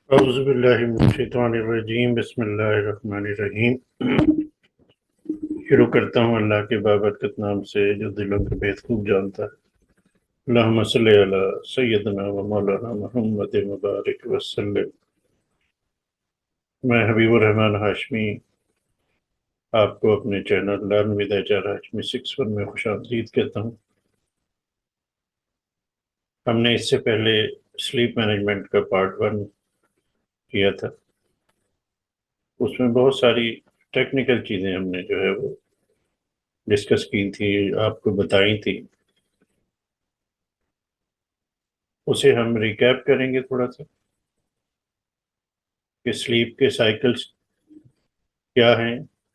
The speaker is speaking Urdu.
اعوذ باللہ من الشیطان الرجیم، بسم اللہ الرحمن الرحیم۔ شروع کرتا ہوں اللہ کے بابرکت نام سے جو دلوں کے بھید خوب جانتا ہے۔ اللہم صلی علی سیدنا و مولانا محمد مبارک وسلم۔ میں حبیب الرحمن ہاشمی آپ کو اپنے channel learn with HR Hashmi 61 میں خوش آمدید کہتا ہوں۔ ہم نے اس سے پہلے سلیپ مینجمنٹ کا پارٹ 1 کیا تھا، اس میں بہت ساری ٹیکنیکل چیزیں ہم نے جو ہے وہ ڈسکس کی تھی، آپ کو بتائی تھی۔ اسے ہم ریکیپ کریں گے تھوڑا سا کہ سلیپ کے سائیکلز کیا ہیں